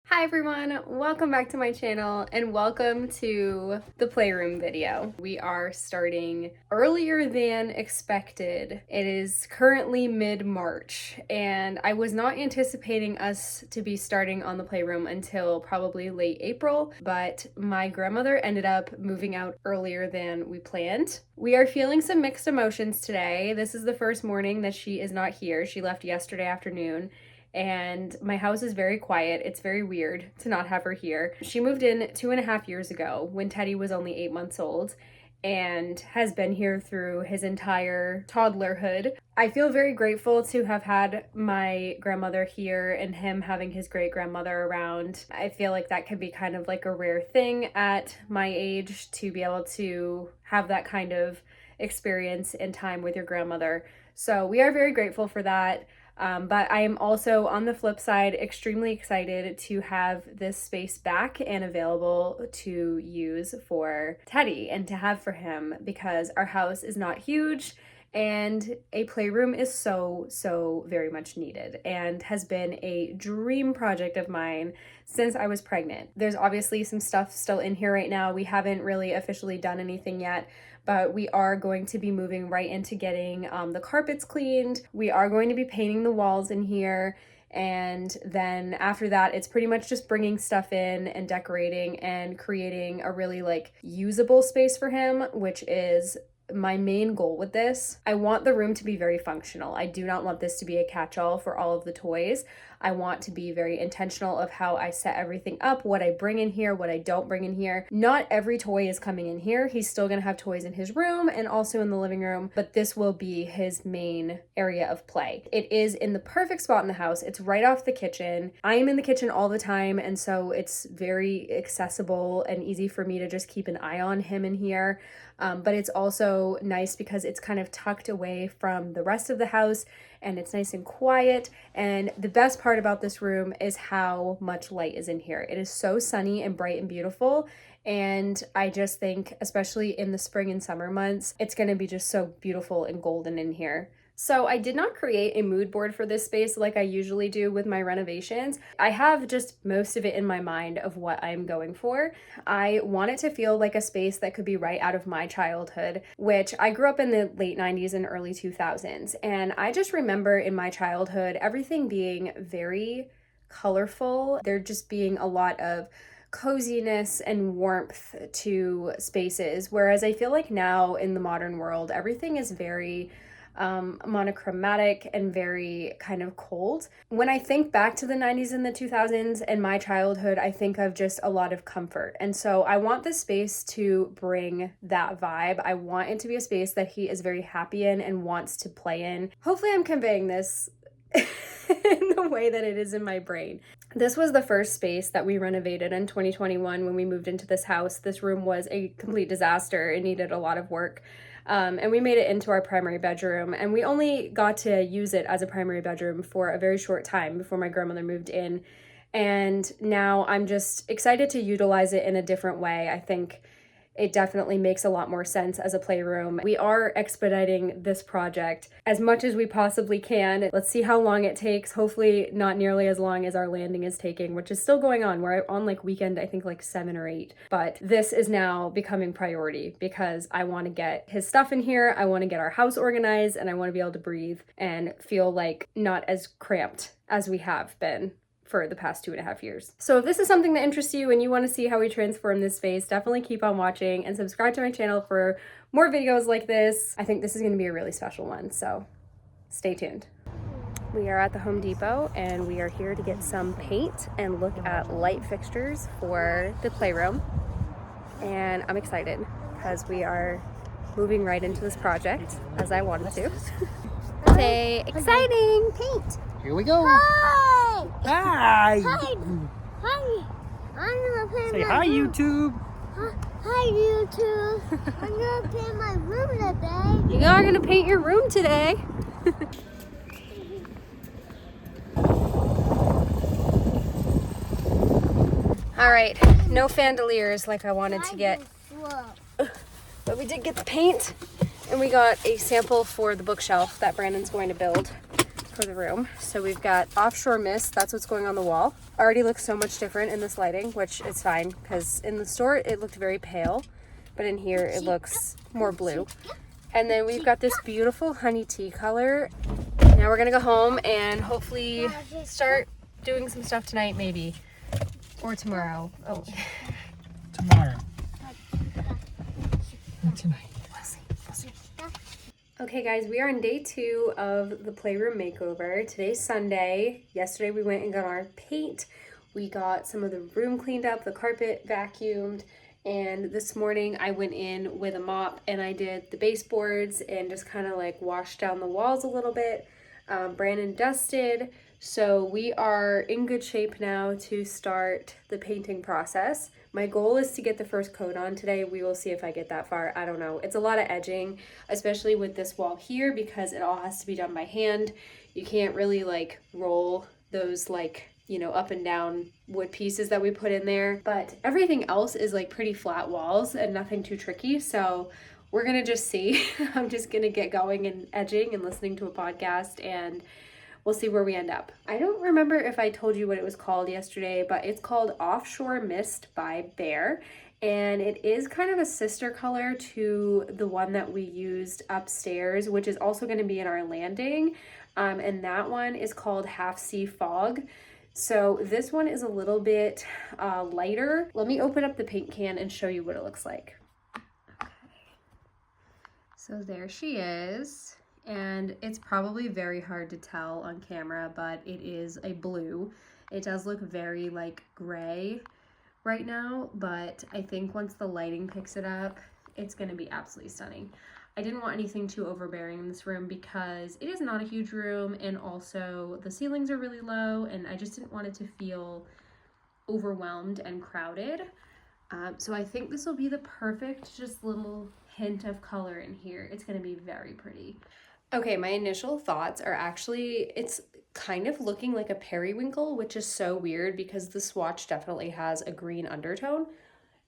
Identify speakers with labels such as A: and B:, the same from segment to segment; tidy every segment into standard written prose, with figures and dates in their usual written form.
A: Hi everyone, welcome back to my channel and welcome to the playroom video. We are starting earlier than expected. It is currently mid-March and I was not anticipating us to be starting on the playroom until probably late April, but my grandmother ended up moving out earlier than we planned. We are feeling some mixed emotions today. This is the first morning that she is not here. She left yesterday afternoon. And my house is very quiet. It's very weird to not have her here. She moved in 2.5 years ago when Teddy was only 8 months old and has been here through his entire toddlerhood. I feel very grateful to have had my grandmother here and him having his great-grandmother around. I feel like that can be kind of like a rare thing at my age, to be able to have that kind of experience and time with your grandmother. So we are very grateful for that. But I am also, on the flip side, extremely excited to have this space back and available to use for Teddy and to have for him, because our house is not huge and a playroom is so very much needed and has been a dream project of mine since I was pregnant. There's obviously some stuff still in here right now. We haven't really officially done anything yet, but we are going to be moving right into getting the carpets cleaned. We are going to be painting the walls in here. And then after that, it's pretty much just bringing stuff in and decorating and creating a really usable space for him, which is my main goal with this. I want the room to be very functional. I do not want this to be a catch-all for all of the toys. I want to be very intentional of how I set everything up, what I bring in here, what I don't bring in here. Not every toy is coming in here. He's still gonna have toys in his room and also in the living room, but this will be his main area of play. It is in the perfect spot in the house. It's right off the kitchen. I am in the kitchen all the time, and so it's very accessible and easy for me to just keep an eye on him in here. But it's also nice because it's kind of tucked away from the rest of the house and it's nice and quiet. And the best part about this room is how much light is in here. It is so sunny and bright and beautiful. And I just think, especially in the spring and summer months, it's gonna be just so beautiful and golden in here. So I did not create a mood board for this space like I usually do with my renovations. I have just most of it in my mind of what I'm going for. I want it to feel like a space that could be right out of my childhood, which I grew up in the late 90s and early 2000s. And I just remember in my childhood, everything being very colorful. There just being a lot of coziness and warmth to spaces. Whereas I feel like now in the modern world, everything is very monochromatic and very kind of cold. When I think back to the 90s and the 2000s and my childhood, I think of just a lot of comfort. And so I want this space to bring that vibe. I want it to be a space that he is very happy in and wants to play in. Hopefully I'm conveying this in the way that it is in my brain. This was the first space that we renovated in 2021 when we moved into this house. This room was a complete disaster. It needed a lot of work. And we made it into our primary bedroom, and we only got to use it as a primary bedroom for a very short time before my grandmother moved in. And now I'm just excited to utilize it in a different way. I think it definitely makes a lot more sense as a playroom. We are expediting this project as much as we possibly can. Let's see how long it takes. Hopefully not nearly as long as our landing is taking, which is still going on. We're on weekend, I think 7 or 8. But this is now becoming priority because I want to get his stuff in here. I want to get our house organized, and I want to be able to breathe and feel not as cramped as we have been for the past 2.5 years. So if this is something that interests you and you want to see how we transform this space, definitely keep on watching and subscribe to my channel for more videos like this. I think this is going to be a really special one, so stay tuned. We are at the Home Depot and we are here to get some paint and look at light fixtures for the playroom. And I'm excited because we are moving right into this project as I wanted to. Say exciting paint.
B: Here we go.
C: Hi!
B: Hi!
C: Hi! Hi! I'm gonna paint
B: Say
C: my
B: hi,
C: room.
B: YouTube.
C: Hi, YouTube. I'm gonna paint my room today.
A: You are gonna paint your room today. All right, no chandeliers like I wanted to get, but we did get the paint, and we got a sample for the bookshelf that Brandon's going to build. for the room. So we've got offshore mist. That's what's going on the wall. Already looks so much different in this lighting, which is fine because in the store it looked very pale, but in here it looks more blue. And then we've got this beautiful honey tea color. Now we're gonna go home and hopefully start doing some stuff tonight, maybe, or tomorrow. Oh,
B: Tomorrow. Not tonight.
A: okay guys, we are on day 2 of the playroom makeover. Today's Sunday. Yesterday we went and got our paint. We got some of the room cleaned up, the carpet vacuumed, and this morning I went in with a mop and I did the baseboards and just kind of like washed down the walls a little bit. Brandon dusted. So we are in good shape now to start the painting process. My goal is to get the first coat on today. We will see if I get that far. I don't know. It's a lot of edging, especially with this wall here because it all has to be done by hand. You can't really like roll those like, you know, up and down wood pieces that we put in there. But everything else is like pretty flat walls and nothing too tricky. So we're gonna just see. I'm just gonna get going and edging and listening to a podcast and we'll see where we end up. I don't remember if I told you what it was called yesterday, but it's called Offshore Mist by Bear. And it is kind of a sister color to the one that we used upstairs, which is also gonna be in our landing. And that one is called Half Sea Fog. So this one is a little bit lighter. Let me open up the paint can and show you what it looks like. Okay. So there she is. And it's probably very hard to tell on camera, but it is a blue. It does look very like gray right now, but I think once the lighting picks it up, it's gonna be absolutely stunning. I didn't want anything too overbearing in this room because it is not a huge room and also the ceilings are really low and I just didn't want it to feel overwhelmed and crowded. So I think this will be the perfect just little hint of color in here. It's gonna be very pretty. Okay, my initial thoughts are actually, it's kind of looking like a periwinkle, which is so weird because the swatch definitely has a green undertone.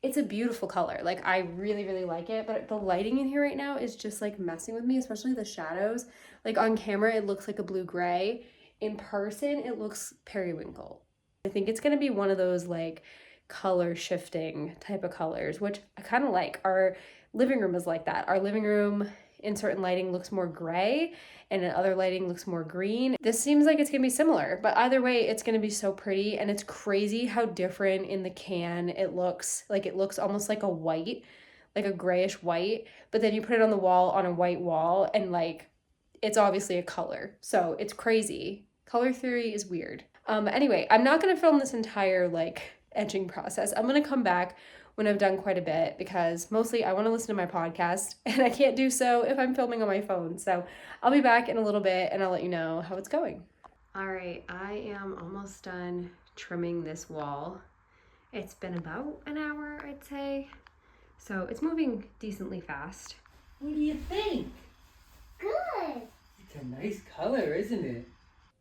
A: It's a beautiful color. Like, I really, really like it, but the lighting in here right now is just like messing with me, especially the shadows. Like on camera, it looks like a blue-gray. In person, it looks periwinkle. I think it's gonna be one of those like color shifting type of colors, which I kind of like. Our living room is like that. Our living room in certain lighting looks more gray and in other lighting looks more green. This seems like it's gonna be similar, but either way, it's gonna be so pretty. And it's crazy how different in the can it looks. Like it looks almost like a white, like a grayish white, but then you put it on the wall on a white wall and like, it's obviously a color. So it's crazy. Color theory is weird. Anyway, I'm not gonna film this entire like etching process. I'm gonna come back when I've done quite a bit because mostly I want to listen to my podcast and I can't do so if I'm filming on my phone. So I'll be back in a little bit and I'll let you know how it's going. All right, I am almost done trimming this wall. It's been about an hour, I'd say. So it's moving decently fast.
B: What do you think?
C: Good.
B: It's a nice color, isn't it?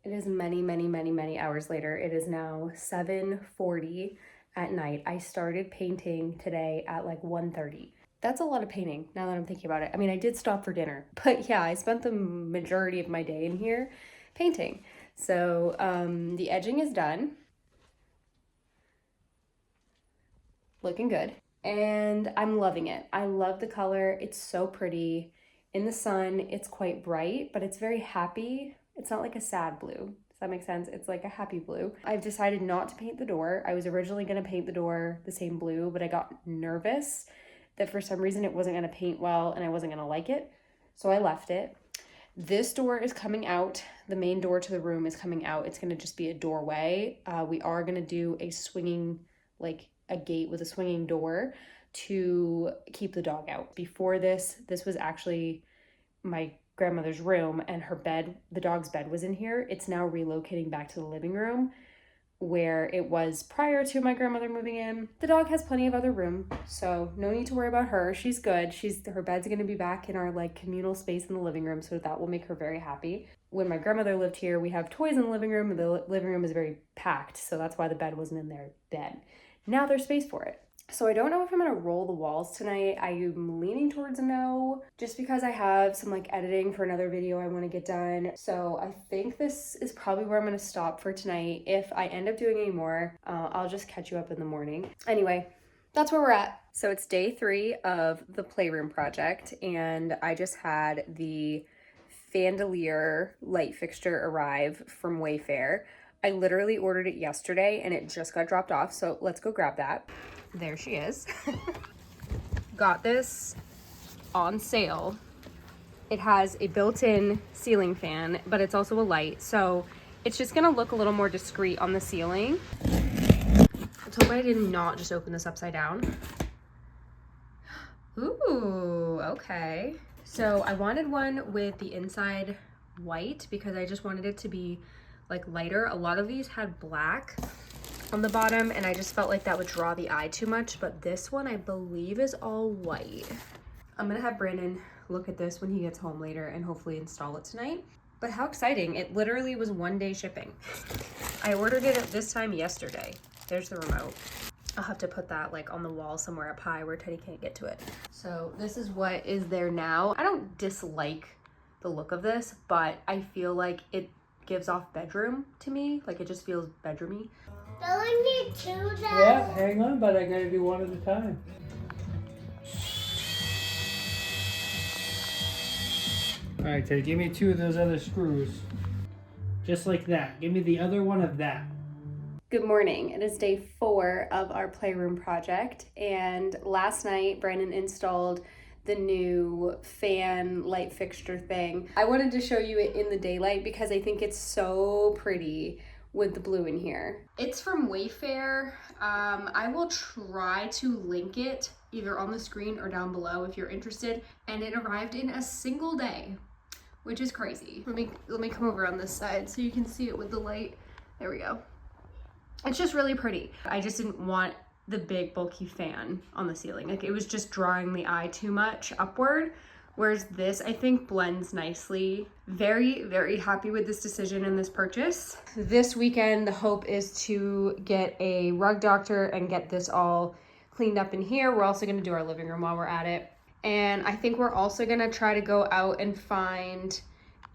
A: It is many, many, many, many hours later. It is now 7:40 at night. I started painting today at like 1:30. That's a lot of painting now that I'm thinking about it. I mean, I did stop for dinner, but yeah, I spent the majority of my day in here painting. So the edging is done. Looking good. And I'm loving it. I love the color. It's so pretty. In the sun, it's quite bright, but it's very happy. It's not like a sad blue. Does that make sense? It's like a happy blue. I've decided not to paint the door. I was originally gonna paint the door the same blue, but I got nervous that for some reason it wasn't gonna paint well and I wasn't gonna like it. So I left it. This door is coming out. The main door to the room is coming out. It's gonna just be a doorway. We are gonna do a swinging, like a gate with a swinging door to keep the dog out. Before this was actually my grandmother's room and her bed, the dog's bed was in here. It's now relocating back to the living room where it was prior to my grandmother moving in. The dog has plenty of other room, so no need to worry about her. She's good. Her bed's gonna be back in our like communal space in the living room, so that will make her very happy. When my grandmother lived here, we have toys in the living room and the living room is very packed, so that's why the bed wasn't in their bed. Now there's space for it. So I don't know if I'm gonna roll the walls tonight. I'm leaning towards a no, just because I have some like editing for another video I want to get done. So I think this is probably where I'm gonna stop for tonight. If I end up doing any more, I'll just catch you up in the morning. Anyway, that's where we're at. So it's day 3 of the playroom project, and I just had the Fandelier light fixture arrive from Wayfair. I literally ordered it yesterday and it just got dropped off, so let's go grab that. There she is. Got this on sale. It has a built-in ceiling fan, but it's also a light, so it's just gonna look a little more discreet on the ceiling. Let's hope I did not just open this upside down. Ooh, okay. So I wanted one with the inside white because I just wanted it to be like lighter. A lot of these had black on the bottom and I just felt like that would draw the eye too much, but this one I believe is all white. I'm gonna have Brandon look at this when he gets home later and hopefully install it tonight. But how exciting. It literally was 1 day shipping. I ordered it at this time yesterday. There's the remote. I'll have to put that like on the wall somewhere up high where Teddy can't get to it. So this is what is there now. I don't dislike the look of this, but I feel like it gives off bedroom to me. Like it just feels bedroomy.
C: Do I need 2 now?
B: Yeah, hang on, but I gotta do one at a time. All right, Teddy, give me 2 of those other screws. Just like that. Give me the other one of that.
A: Good morning. It is day 4 of our playroom project, and last night Brandon installed the new fan light fixture thing. I wanted to show you it in the daylight because I think it's so pretty with the blue in here. It's from Wayfair. I will try to link it either on the screen or down below if you're interested, and it arrived in a single day, which is crazy. Let me come over on this side so you can see it with the light. There we go. It's just really pretty. I just didn't want the big bulky fan on the ceiling. Like it was just drawing the eye too much upward. Whereas this, I think, blends nicely. Very, very happy with this decision and this purchase. This weekend, the hope is to get a rug doctor and get this all cleaned up in here. We're also gonna do our living room while we're at it. And I think we're also gonna try to go out and find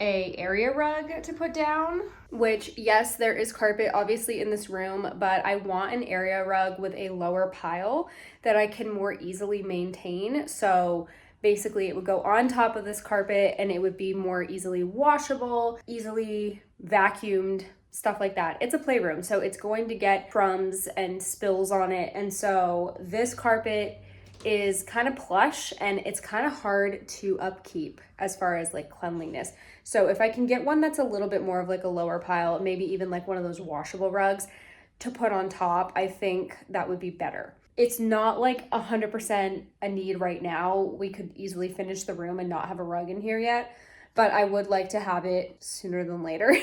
A: a area rug to put down, which yes, there is carpet obviously in this room, but I want an area rug with a lower pile that I can more easily maintain. So basically it would go on top of this carpet and it would be more easily washable, easily vacuumed, stuff like that. It's a playroom, so it's going to get crumbs and spills on it. And so this carpet is kind of plush and it's kind of hard to upkeep as far as like cleanliness. So if I can get one that's a little bit more of like a lower pile, maybe even like one of those washable rugs to put on top, I think that would be better. It's not like 100% a need right now. We could easily finish the room and not have a rug in here yet, but I would like to have it sooner than later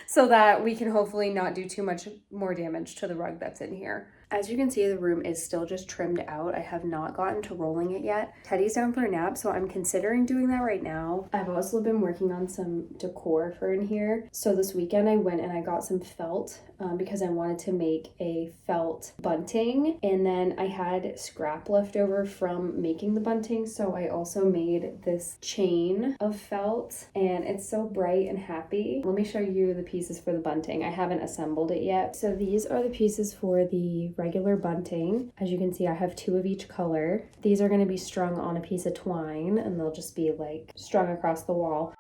A: so that we can hopefully not do too much more damage to the rug that's in here. As you can see, the room is still just trimmed out. I have not gotten to rolling it yet. Teddy's down for a nap, so I'm considering doing that right now. I've also been working on some decor for in here. So this weekend I went and I got some felt because I wanted to make a felt bunting. And then I had scrap left over from making the bunting. So I also made this chain of felt and it's so bright and happy. Let me show you the pieces for the bunting. I haven't assembled it yet. So these are the pieces for the regular bunting. As you can see, I have 2 of each color. These are going to be strung on a piece of twine and they'll just be like strung across the wall.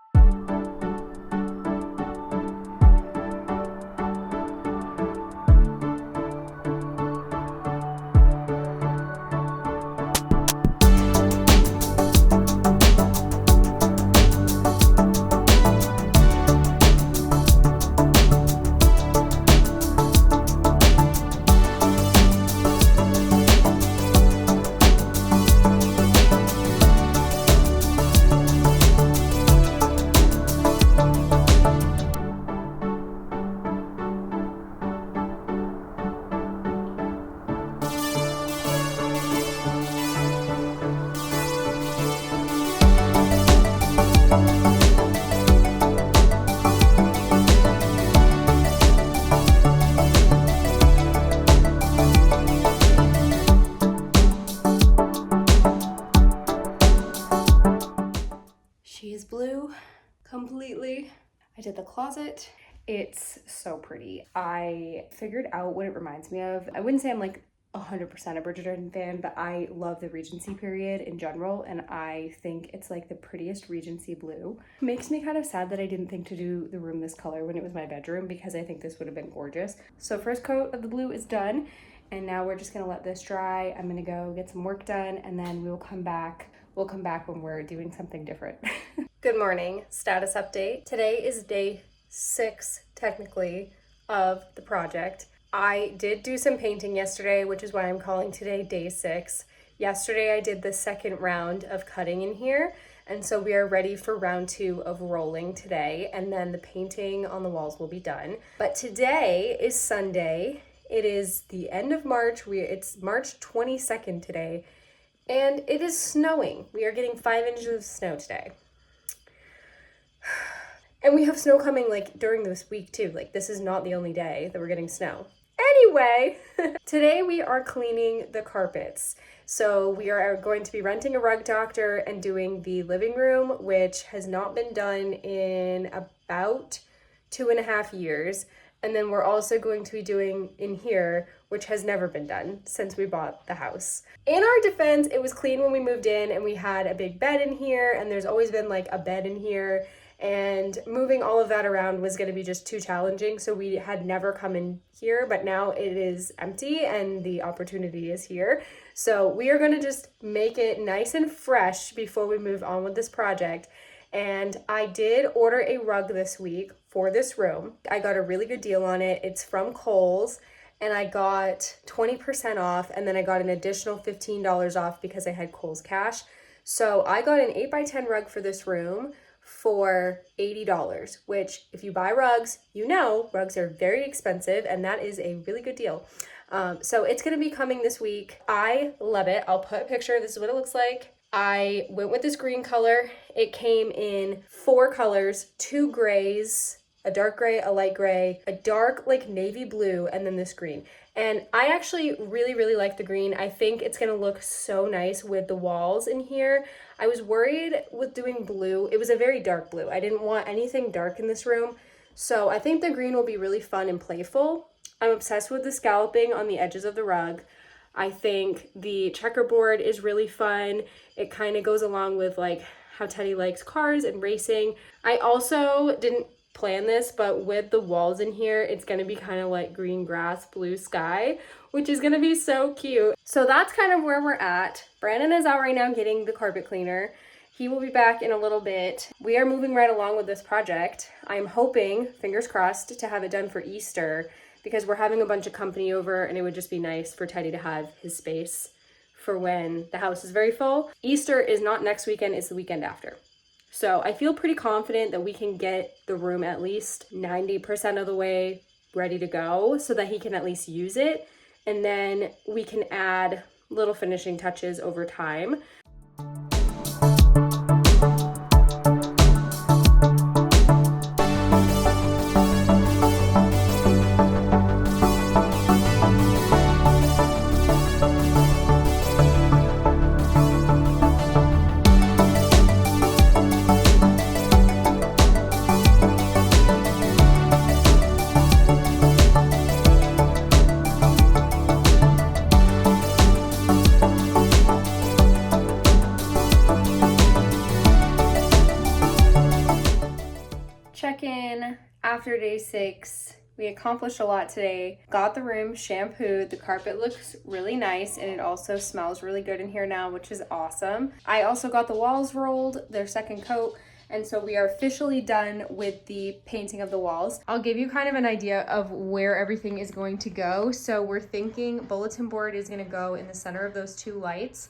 A: completely. I did the closet. It's so pretty. I figured out what it reminds me of. I wouldn't say I'm like 100% a Bridgerton fan, but I love the Regency period in general, and I think it's like the prettiest Regency blue. It makes me kind of sad that I didn't think to do the room this color when it was my bedroom, because I think this would have been gorgeous. So first coat of the blue is done, and now we're just gonna let this dry. I'm gonna go get some work done, and then we'll come back. We'll come back when we're doing something different. Good morning, status update. Today is day 6, technically, of the project. I did do some painting yesterday, which is why I'm calling today day 6. Yesterday I did the second round of cutting in here, and so we are ready for round 2 of rolling today, and then the painting on the walls will be done. But today is Sunday. It is the end of March. It's March 22nd today, and it is snowing. We are getting 5 inches of snow today. And we have snow coming like during this week too. Like this is not the only day that we're getting snow. Anyway, today we are cleaning the carpets. So we are going to be renting a rug doctor and doing the living room, which has not been done in about 2.5 years. And then we're also going to be doing in here, which has never been done since we bought the house. In our defense, it was clean when we moved in, and we had a big bed in here, and there's always been like a bed in here, and moving all of that around was going to be just too challenging, so we had never come in here, but now it is empty and the opportunity is here. So we are going to just make it nice and fresh before we move on with this project. And I did order a rug this week for this room. I got a really good deal on it. It's from Kohl's, and I got 20% off, and then I got an additional $15 off because I had Kohl's cash. So I got an 8x10 rug for this room for $80, which if you buy rugs, you know rugs are very expensive, and that is a really good deal. So it's going to be coming this week. I love it. I'll put a picture. This is what it looks like. I went with this green color. It came in 4 colors, 2 grays, a dark gray, a light gray, a dark like navy blue, and then this green. And I actually really like the green. I think it's gonna look so nice with the walls in here. I was worried with doing blue. It was a very dark blue. I didn't want anything dark in this room. So I think the green will be really fun and playful. I'm obsessed with the scalloping on the edges of the rug. I think the checkerboard is really fun. It kind of goes along with like how Teddy likes cars and racing. I also didn't plan this, but with the walls in here, it's going to be kind of like green grass, blue sky, which is going to be so cute. So that's kind of where we're at. Brandon is out right now getting the carpet cleaner. He will be back in a little bit. We are moving right along with this project. I'm hoping, fingers crossed, to have it done for Easter, because we're having a bunch of company over, and it would just be nice for Teddy to have his space for when the house is very full. Easter is not next weekend, it's the weekend after. So I feel pretty confident that we can get the room at least 90% of the way ready to go so that he can at least use it. And then we can add little finishing touches over time. Check-in after day 6. We accomplished a lot today. Got the room shampooed. The carpet looks really nice, and it also smells really good in here now, which is awesome. I also got the walls rolled, their second coat, and so we are officially done with the painting of the walls. I'll give you kind of an idea of where everything is going to go. So we're thinking bulletin board is going to go in the center of those 2 lights,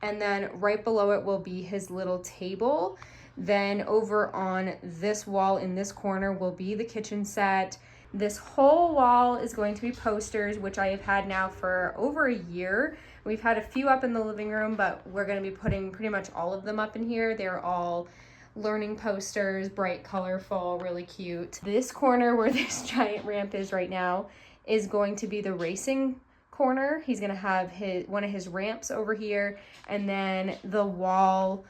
A: and then right below it will be his little table. Then over on this wall in this corner will be the kitchen set. This whole wall is going to be posters, which I have had now for over a year. We've had a few up in the living room, but we're going to be putting pretty much all of them up in here. They're all learning posters, bright, colorful, really cute. This corner where this giant ramp is right now is going to be the racing corner. He's going to have one of his ramps over here, and then the wall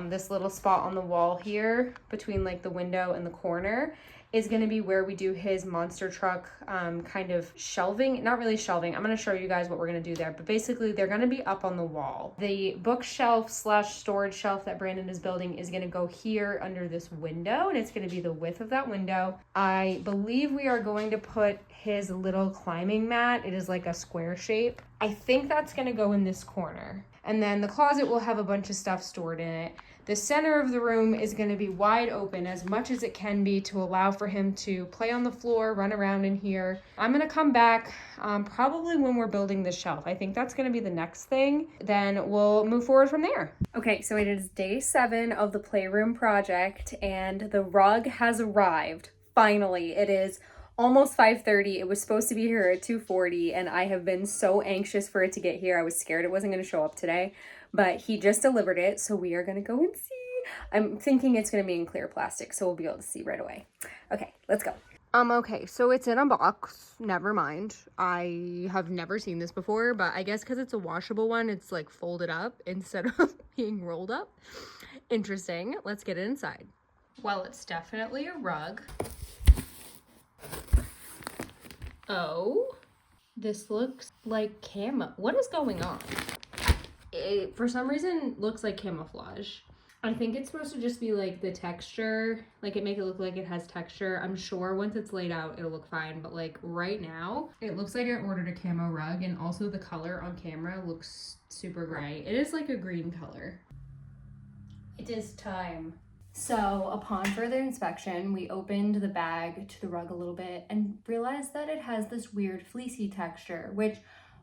A: This little spot on the wall here between like the window and the corner is going to be where we do his monster truck kind of shelving. Not really shelving. I'm going to show you guys what we're going to do there. But basically, they're going to be up on the wall. The bookshelf slash storage shelf that Brandon is building is going to go here under this window. And it's going to be the width of that window. I believe we are going to put his little climbing mat. It is like a square shape. I think that's going to go in this corner. And then the closet will have a bunch of stuff stored in it. The center of the room is going to be wide open as much as it can be to allow for him to play on the floor, run around in here. I'm going to come back probably when we're building the shelf. I think that's going to be the next thing. Then we'll move forward from there. Okay, so it is day 7 of the playroom project and the rug has arrived. Finally, it is almost 5:30. It was supposed to be here at 2:40 and I have been so anxious for it to get here. I was scared it wasn't going to show up today, but he just delivered it, so we are going to go and see. I'm thinking it's going to be in clear plastic, so we'll be able to see right away. Okay, let's go. Okay, so it's in a box. Never mind. I have never seen this before, but I guess because it's a washable one, it's like folded up instead of being rolled up. Interesting. Let's get it inside. Well, it's definitely a rug. Oh, this looks like camo. What is going on? It, for some reason, looks like camouflage. I think it's supposed to just be like the texture, like it make it look like it has texture. I'm sure once it's laid out, it'll look fine. But like right now, it looks like I ordered a camo rug and also the color on camera looks super gray. It is like a green color. It is time. So upon further inspection, we opened the bag to the rug a little bit and realized that it has this weird fleecy texture, which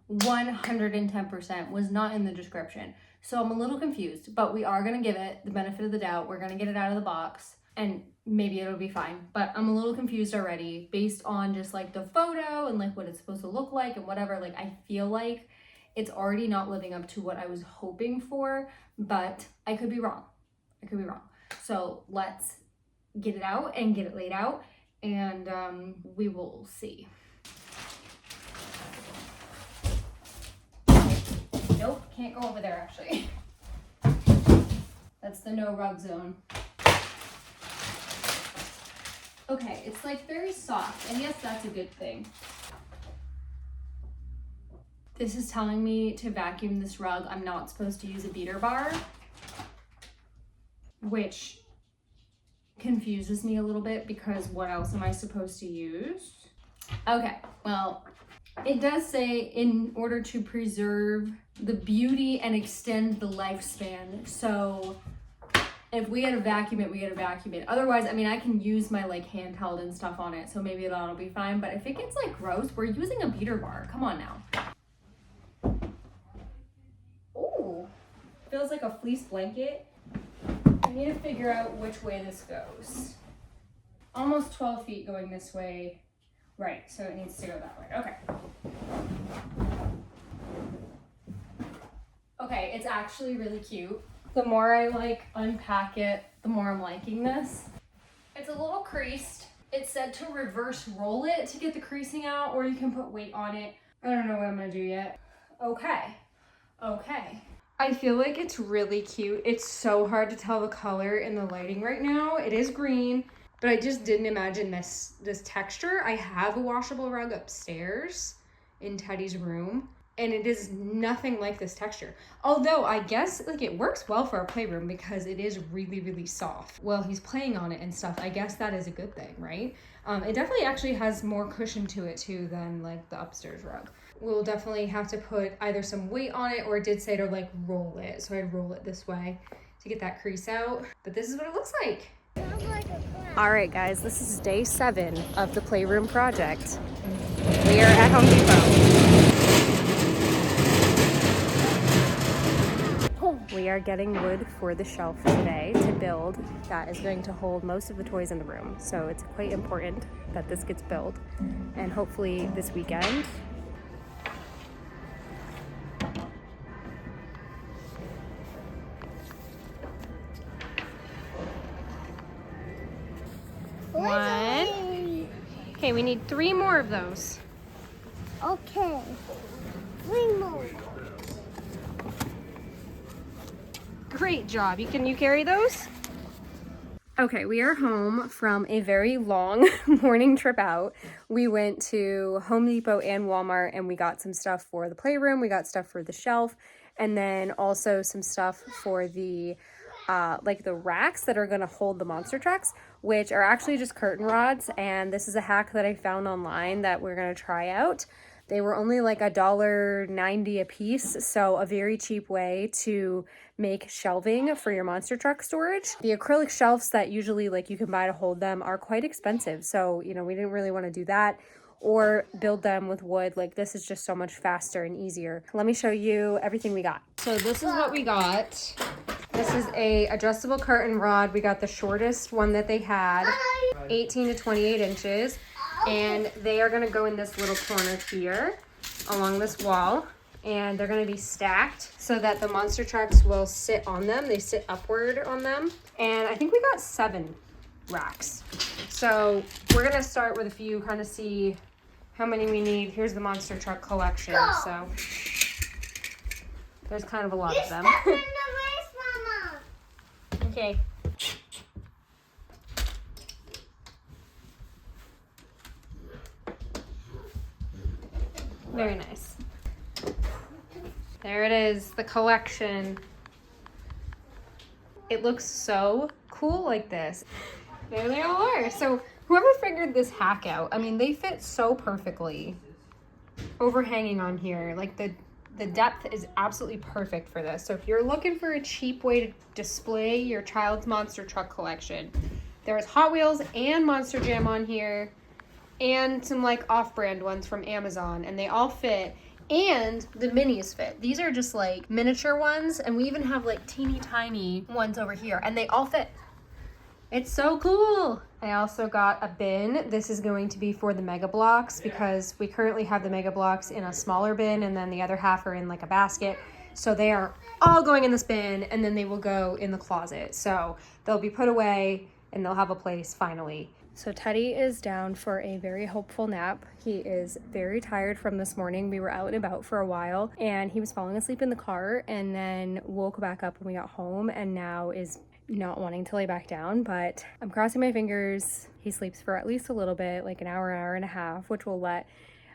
A: 110% was not in the description. So I'm a little confused, but we are gonna give it the benefit of the doubt. We're gonna get it out of the box and maybe it'll be fine. But I'm a little confused already based on just like the photo and like what it's supposed to look like and whatever. Like I feel like it's already not living up to what I was hoping for, but I could be wrong. I could be wrong. So let's get it out and get it laid out and we will see. Nope, can't go over there actually. That's the no rug zone. Okay, it's like very soft, and yes, that's a good thing. This is telling me to vacuum this rug. I'm not supposed to use a beater bar, which confuses me a little bit because what else am I supposed to use? Okay, well, it does say in order to preserve the beauty and extend the lifespan. So if we had to vacuum it, we had to vacuum it. Otherwise, I mean, I can use my like handheld and stuff on it, so maybe that'll be fine. But if it gets like gross, we're using a beater bar. Come on now. Ooh, feels like a fleece blanket. I need to figure out which way this goes. Almost 12 feet going this way. Right, so it needs to go that way. Okay. Okay, it's actually really cute. The more I like unpack it, the more I'm liking this. It's a little creased. It said to reverse roll it to get the creasing out, or you can put weight on it. I don't know what I'm gonna do yet. Okay, okay. I feel like it's really cute. It's so hard to tell the color in the lighting right now. It is green, but I just didn't imagine this texture. I have a washable rug upstairs in Teddy's room, and it is nothing like this texture. Although I guess like it works well for our playroom because it is really, really soft. Well, he's playing on it and stuff. I guess that is a good thing, right? It definitely actually has more cushion to it too than like the upstairs rug. We'll definitely have to put either some weight on it, or it did say to like roll it. So I'd roll it this way to get that crease out. But this is what it looks like. All right, guys, this is day 7 of the playroom project. We are at Home Depot. We are getting wood for the shelf today to build. That is going to hold most of the toys in the room. So it's quite important that this gets built. And hopefully this weekend, okay, we need 3 more of those.
C: Okay. 3 more.
A: Great job. Can you carry those? Okay, we are home from a very long morning trip out. We went to Home Depot and Walmart and we got some stuff for the playroom, we got stuff for the shelf, and then also some stuff for the like the racks that are gonna hold the monster trucks, which are actually just curtain rods. And this is a hack that I found online that we're gonna try out. They were only like $1.90 a piece, so a very cheap way to make shelving for your monster truck storage. The acrylic shelves that usually like you can buy to hold them are quite expensive, so you know, we didn't really want to do that or build them with wood. Like, this is just so much faster and easier. Let me show you everything we got. So this is what we got. This is a adjustable curtain rod. We got the shortest one that they had, 18 to 28 inches. And they are going to go in this little corner here along this wall, and they're going to be stacked so that the monster trucks will sit on them. They sit upward on them, and I think we got 7 racks. So we're going to start with a few, kind of see how many we need. Here's the monster truck collection, so there's kind of a lot of them. Okay. Very nice. There it is, the collection. It looks so cool like this. There they all are. So whoever figured this hack out, I mean, they fit so perfectly. Overhanging on here, like the depth is absolutely perfect for this. So if you're looking for a cheap way to display your child's monster truck collection, there's Hot Wheels and Monster Jam on here, and some like off-brand ones from Amazon, and they all fit, and the minis fit. These are just like miniature ones, and we even have like teeny tiny ones over here, and they all fit. It's so cool. I also got a bin. This is going to be for the Mega Blocks because we currently have the Mega Blocks in a smaller bin, and then the other half are in like a basket. So they are all going in this bin, and then they will go in the closet. So they'll be put away and they'll have a place finally. So Teddy is down for a very hopeful nap. He is very tired from this morning. We were out and about for a while, and he was falling asleep in the car and then woke back up when we got home, and now is not wanting to lay back down. But I'm crossing my fingers he sleeps for at least a little bit, like an hour and a half, which will let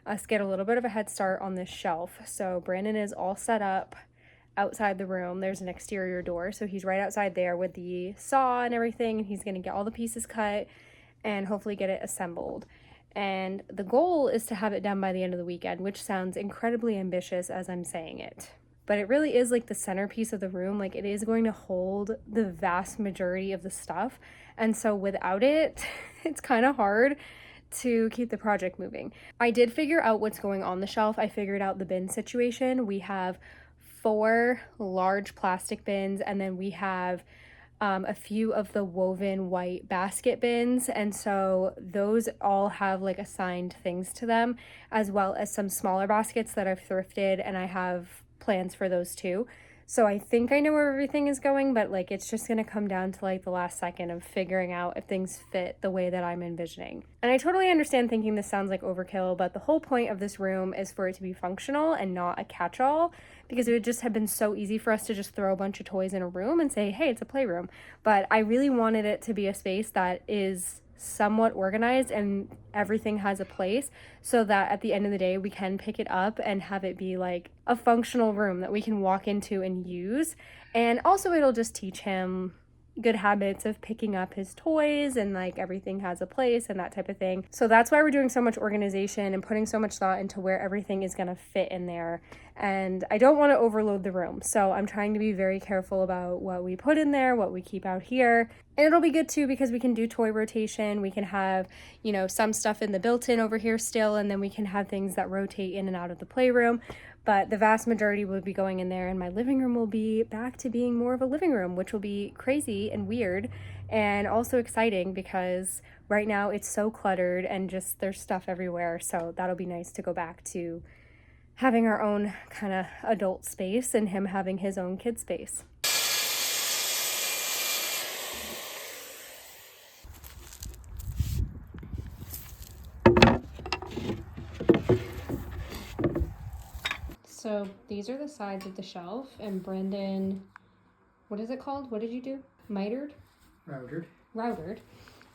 A: us get a little bit of a head start on this shelf. So Brandon is all set up outside the room. There's an exterior door, so he's right outside there with the saw and everything, and he's gonna get all the pieces cut and hopefully get it assembled. And the goal is to have it done by the end of the weekend, which sounds incredibly ambitious as I'm saying it. But it really is like the centerpiece of the room. Like, it is going to hold the vast majority of the stuff. And so without it, it's kind of hard to keep the project moving. I did figure out what's going on the shelf. I figured out the bin situation. We have 4 large plastic bins, and then we have a few of the woven white basket bins, and so those all have like assigned things to them, as well as some smaller baskets that I've thrifted, and I have plans for those too. So I think I know where everything is going, but like, it's just gonna come down to like the last second of figuring out if things fit the way that I'm envisioning. And I totally understand thinking this sounds like overkill, but the whole point of this room is for it to be functional and not a catch-all, because it would just have been so easy for us to just throw a bunch of toys in a room and say, hey, it's a playroom. But I really wanted it to be a space that is somewhat organized and everything has a place, so that at the end of the day we can pick it up and have it be like a functional room that we can walk into and use. And also it'll just teach him good habits of picking up his toys, and like everything has a place and that type of thing. So that's why we're doing so much organization and putting so much thought into where everything is going to fit in there. And I don't want to overload the room, so I'm trying to be very careful about what we put in there, what we keep out here. And it'll be good too, because we can do toy rotation. We can have, you know, some stuff in the built-in over here still, and then we can have things that rotate in and out of the playroom. But the vast majority will be going in there, and my living room will be back to being more of a living room, which will be crazy and weird and also exciting, because right now it's so cluttered and just there's stuff everywhere. So that'll be nice to go back to having our own kind of adult space and him having his own kid space. So these are the sides of the shelf, and Brendan what is it called? What did you do? Mitered?
B: Routed.
A: Routered.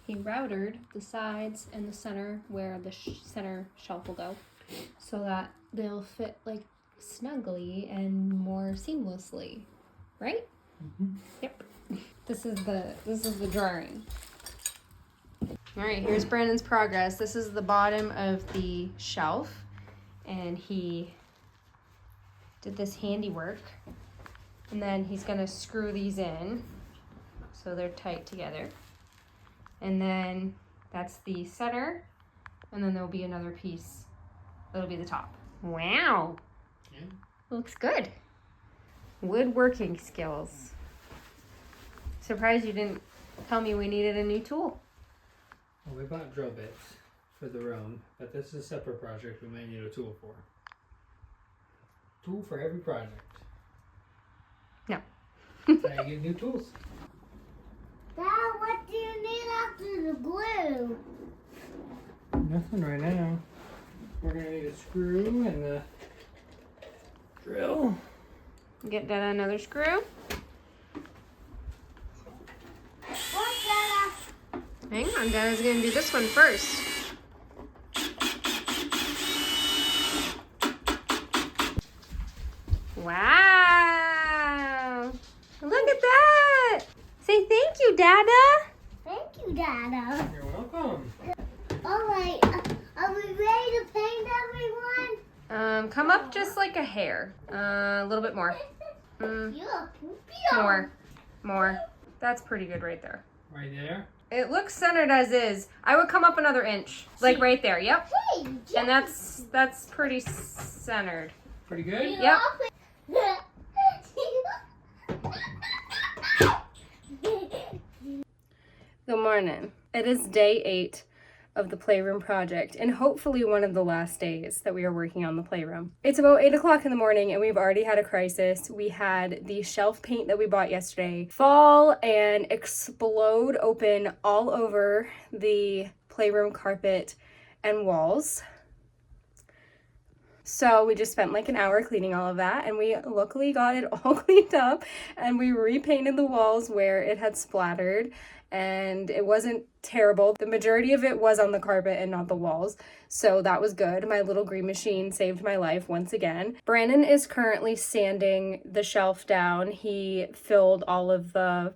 A: He routered the sides and the center where the center shelf will go, so that they'll fit like snugly and more seamlessly, right?
B: Mm-hmm.
A: Yep. This is the drawing. All right, here's Brandon's progress. This is the bottom of the shelf, and he did this handiwork, and then he's gonna screw these in so they're tight together. And then that's the center, and then there'll be another piece that'll be the top. Wow.
B: Yeah.
A: Looks good. Woodworking skills. Surprised you didn't tell me we needed a new tool.
B: Well, we bought drill bits for the room, but this is a separate project we may need a tool for. Tool for every project.
A: No.
B: That's how you get new tools.
C: Dad, what do you need after the glue?
B: Nothing right now. We're gonna need a screw and the drill.
A: Get that another screw.
C: What's that?
A: Hang on, Dada's gonna do this one first. Wow! Look at that! Say thank you, Dada!
C: Thank you, Dada.
B: You're welcome.
C: Alright, are we ready to paint everyone?
A: Come up just like a hair. A little bit more.
C: You're a poopy.
A: More. That's pretty good right there.
B: Right there.
A: It looks centered as is. I would come up another inch. Like right there, yep.
C: Hey,
A: And that's pretty centered.
B: Pretty good?
A: Yep. Good morning. It is day 8 of the playroom project, and hopefully one of the last days that we are working on the playroom. It's about 8 o'clock in the morning, and we've already had a crisis. We had the shelf paint that we bought yesterday fall and explode open all over the playroom carpet and walls. So we just spent like an hour cleaning all of that, and we luckily got it all cleaned up, and we repainted the walls where it had splattered, and it wasn't terrible. The majority of it was on the carpet and not the walls, so that was good. My little green machine saved my life once again. Brandon is currently sanding the shelf down. He filled all of the,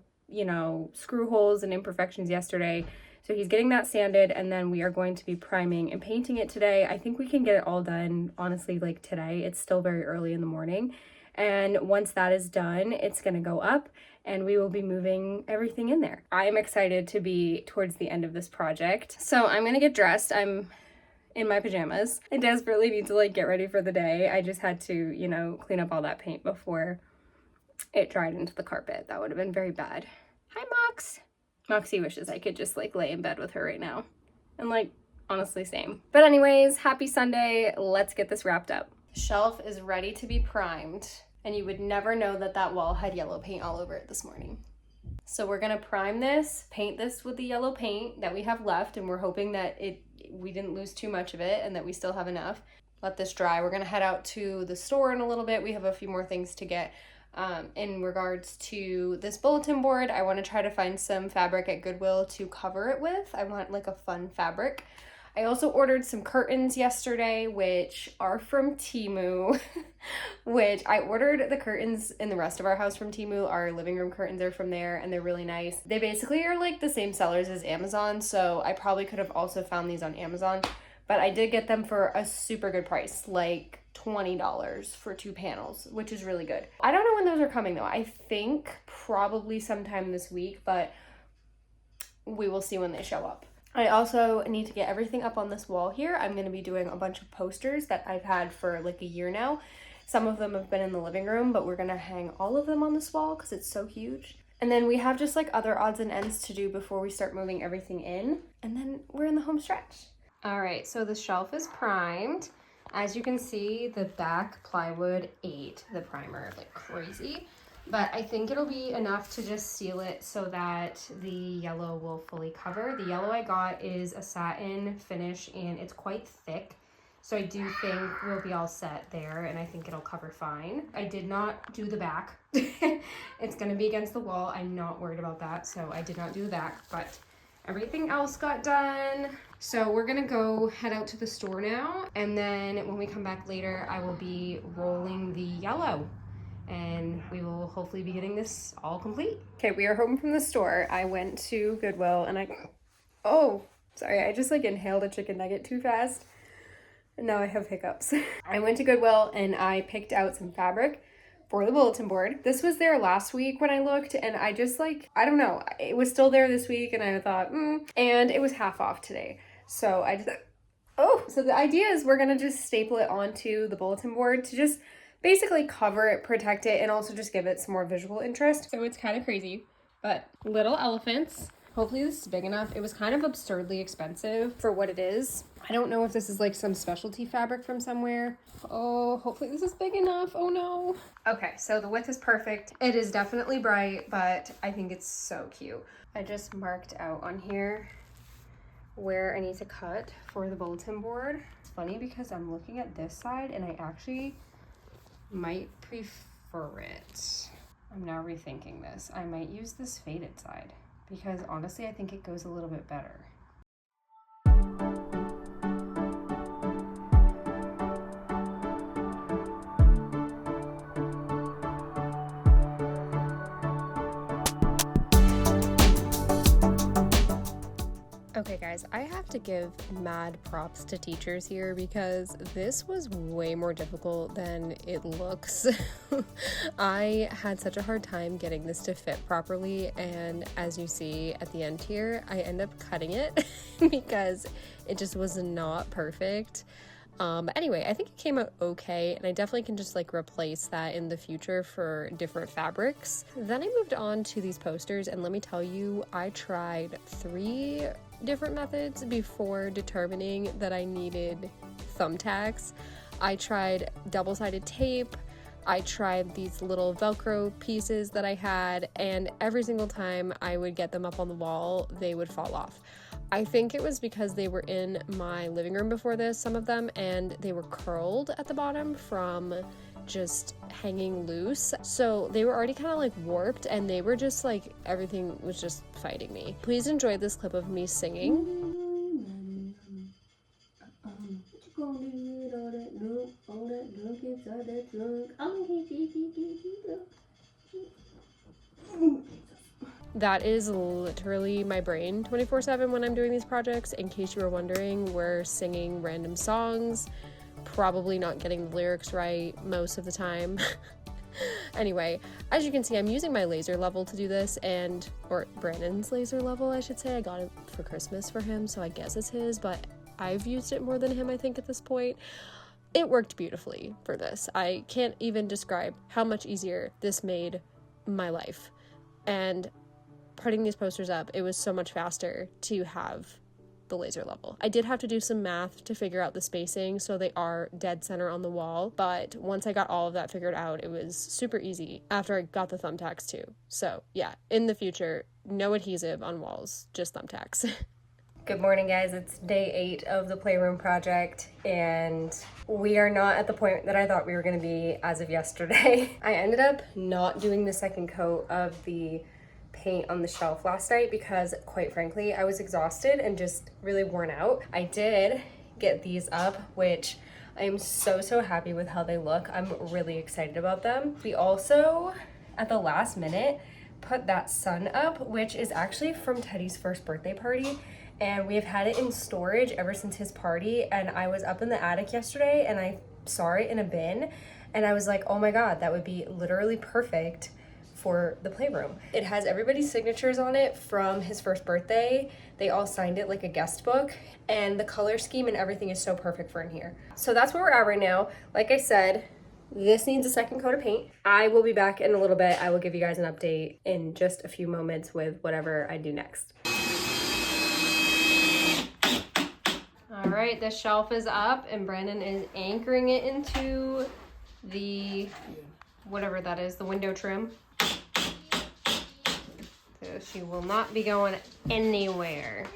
A: screw holes and imperfections yesterday. So he's getting that sanded, and then we are going to be priming and painting it today. I think we can get it all done, honestly, like today. It's still very early in the morning. And once that is done, it's gonna go up and we will be moving everything in there. I am excited to be towards the end of this project. So I'm gonna get dressed. I'm in my pajamas. I desperately need to get ready for the day. I just had to, clean up all that paint before it dried into the carpet. That would have been very bad. Hi, Mox. Moxie wishes I could just lay in bed with her right now. And honestly, same. But anyways, happy Sunday. Let's get this wrapped up. The shelf is ready to be primed, and you would never know that that wall had yellow paint all over it this morning. So we're gonna prime this, paint this with the yellow paint that we have left, and we're hoping that we didn't lose too much of it and that we still have enough. Let this dry. We're gonna head out to the store in a little bit. We have a few more things to get. In regards to this bulletin board, I want to try to find some fabric at Goodwill to cover it with. I want a fun fabric. I also ordered some curtains yesterday, which are from Temu, which I ordered the curtains in the rest of our house from Temu. Our living room curtains are from there, and they're really nice. They basically are the same sellers as Amazon, so I probably could have also found these on Amazon, but I did get them for a super good price, $20 for 2 panels, which is really good. I don't know when those are coming though. I think probably sometime this week, but we will see when they show up. I also need to get everything up on this wall here. I'm going to be doing a bunch of posters that I've had for a year now. Some of them have been in the living room, but we're going to hang all of them on this wall because it's so huge. And then we have just other odds and ends to do before we start moving everything in. And then we're in the home stretch. All right, so the shelf is primed. As you can see, the back plywood ate the primer like crazy, but I think it'll be enough to just seal it so that the yellow will fully cover. The yellow I got is a satin finish and it's quite thick, So I do think we'll be all set there, and I think it'll cover fine. I did not do the back. It's gonna be against the wall. I'm not worried about that, so I did not do the back, but everything else got done. So we're gonna go head out to the store now, and then when we come back later, I will be rolling the yellow, and we will hopefully be getting this all complete. Okay, we are home from the store. I went to Goodwill, and oh, sorry, I just like inhaled a chicken nugget too fast. And now I have hiccups. I went to Goodwill and I picked out some fabric for the bulletin board. This was there last week when I looked, and I just like, I don't know, it was still there this week, and I thought, and it was half off today. So I just, so the idea is we're gonna just staple it onto the bulletin board to just basically cover it, protect it, and also just give it some more visual interest. So it's kind of crazy, but little elephants. Hopefully this is big enough. It was kind of absurdly expensive for what it is. I don't know if this is like some specialty fabric from somewhere. Oh, hopefully this is big enough. Oh no. Okay, so the width is perfect. It is definitely bright, but I think it's so cute. I just marked out on here where I need to cut for the bulletin board. It's funny because I'm looking at this side and I actually might prefer it. I'm now rethinking this. I might use this faded side, because honestly, I think it goes a little bit better. Okay guys, I have to give mad props to teachers here because this was way more difficult than it looks. I had such a hard time getting this to fit properly, and as you see at the end here, I end up cutting it because it just was not perfect. But anyway, I think it came out okay, and I definitely can just like replace that in the future for different fabrics. Then I moved on to these posters, and let me tell you, I tried 3 different methods before determining that I needed thumbtacks. I tried double-sided tape, I tried these little Velcro pieces that I had, and every single time I would get them up on the wall, they would fall off. I think it was because they were in my living room before this, some of them, and they were curled at the bottom from just hanging loose. So they were already kind of like warped, and they were just like, everything was just fighting me. Please enjoy this clip of me singing. That is literally my brain 24/7 when I'm doing these projects. In case you were wondering, we're singing random songs, probably not getting the lyrics right most of the time. Anyway, as you can see, I'm using my laser level to do this, or Brandon's laser level, I should say. I got it for Christmas for him, so I guess it's his, but I've used it more than him, I think, at this point. It worked beautifully for this. I can't even describe how much easier this made my life. And putting these posters up, it was so much faster to have the laser level. I did have to do some math to figure out the spacing so they are dead center on the wall, but once I got all of that figured out, it was super easy after I got the thumbtacks too. So yeah, in the future, no adhesive on walls, just thumbtacks. Good morning guys, it's day 8 of the playroom project, and we are not at the point that I thought we were going to be as of yesterday. I ended up not doing the second coat of the paint on the shelf last night because, quite frankly, I was exhausted and just really worn out. I did get these up, which I am so happy with how they look. I'm really excited about them. We also, at the last minute, put that sun up, which is actually from Teddy's first birthday party, and we have had it in storage ever since his party. And I was up in the attic yesterday and I saw it in a bin, and I was like, oh my god, that would be literally perfect for the playroom. It has everybody's signatures on it from his first birthday. They all signed it like a guest book, and the color scheme and everything is so perfect for in here. So that's where we're at right now. Like I said, this needs a second coat of paint. I will be back in a little bit. I will give you guys an update in just a few moments with whatever I do next. All right, the shelf is up and Brandon is anchoring it into the, whatever that is, the window trim. So she will not be going anywhere.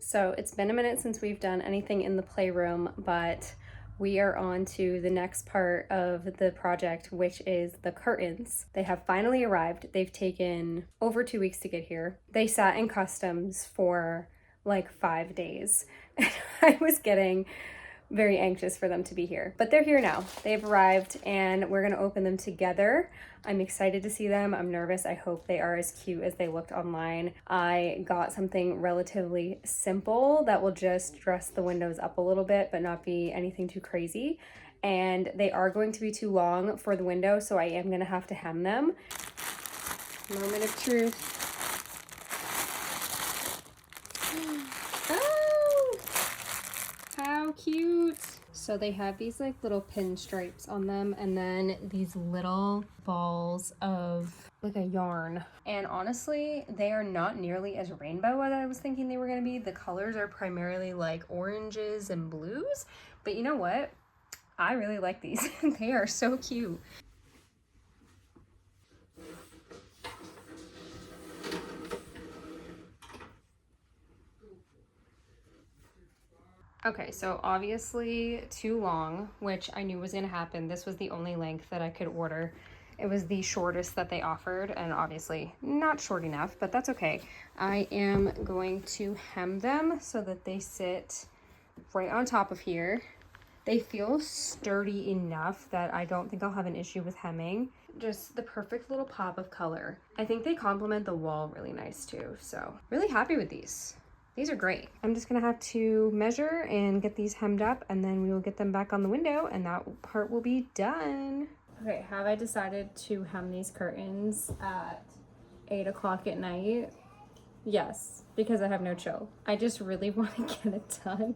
A: So it's been a minute since we've done anything in the playroom, but we are on to the next part of the project, which is the curtains. They have finally arrived. They've taken over 2 weeks to get here. They sat in customs for like 5 days. And I was getting very anxious for them to be here, but they're here now. They've arrived and we're gonna open them together. I'm excited to see them. I'm nervous. I hope they are as cute as they looked online. I got something relatively simple that will just dress the windows up a little bit, but not be anything too crazy. And they are going to be too long for the window, so I am gonna have to hem them. Moment of truth. How cute. So they have these like little pinstripes on them and then these little balls of like a yarn. And honestly, they are not nearly as rainbow as I was thinking they were going to be. The colors are primarily like oranges and blues, but you know what? I really like these. They are so cute. Okay, so obviously too long, which I knew was gonna happen. This was the only length that I could order. It was the shortest that they offered, and obviously not short enough, but that's okay. I am going to hem them so that they sit right on top of here. They feel sturdy enough that I don't think I'll have an issue with hemming. Just the perfect little pop of color. I think they complement the wall really nice too, so really happy with these. These are great. I'm just gonna have to measure and get these hemmed up, and then we will get them back on the window and that part will be done. Okay, have I decided to hem these curtains at 8 o'clock at night? Yes, because I have no chill. I just really want to get it done.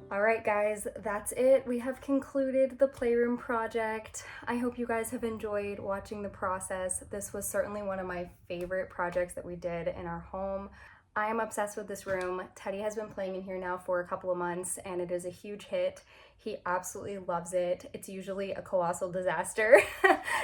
A: Alright guys, that's it. We have concluded the playroom project. I hope you guys have enjoyed watching the process. This was certainly one of my favorite projects that we did in our home. I am obsessed with this room. Teddy has been playing in here now for a couple of months and it is a huge hit. He absolutely loves it. It's usually a colossal disaster.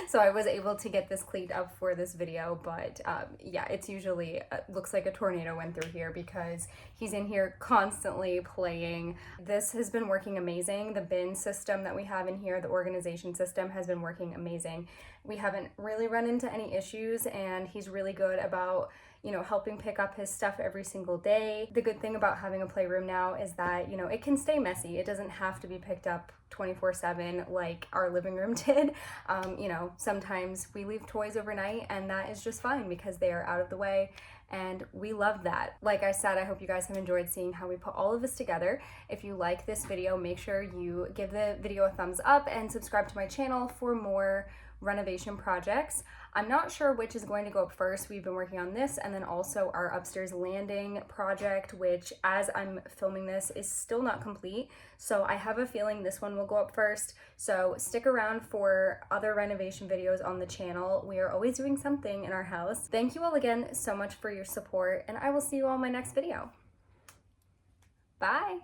A: So I was able to get this cleaned up for this video, but yeah, it's usually, looks like a tornado went through here because he's in here constantly playing. This has been working amazing. The bin system that we have in here, the organization system, has been working amazing. We haven't really run into any issues and he's really good about you know, helping pick up his stuff every single day. The good thing about having a playroom now is that, you know, it can stay messy. It doesn't have to be picked up 24/7 like our living room did. You know, sometimes we leave toys overnight and that is just fine because they are out of the way, and we love that. Like I said, I hope you guys have enjoyed seeing how we put all of this together. If you like this video, make sure you give the video a thumbs up and subscribe to my channel for more renovation projects. I'm not sure which is going to go up first. We've been working on this and then also our upstairs landing project, which as I'm filming this is still not complete. So I have a feeling this one will go up first. So stick around for other renovation videos on the channel. We are always doing something in our house. Thank you all again so much for your support, and I will see you all in my next video. Bye.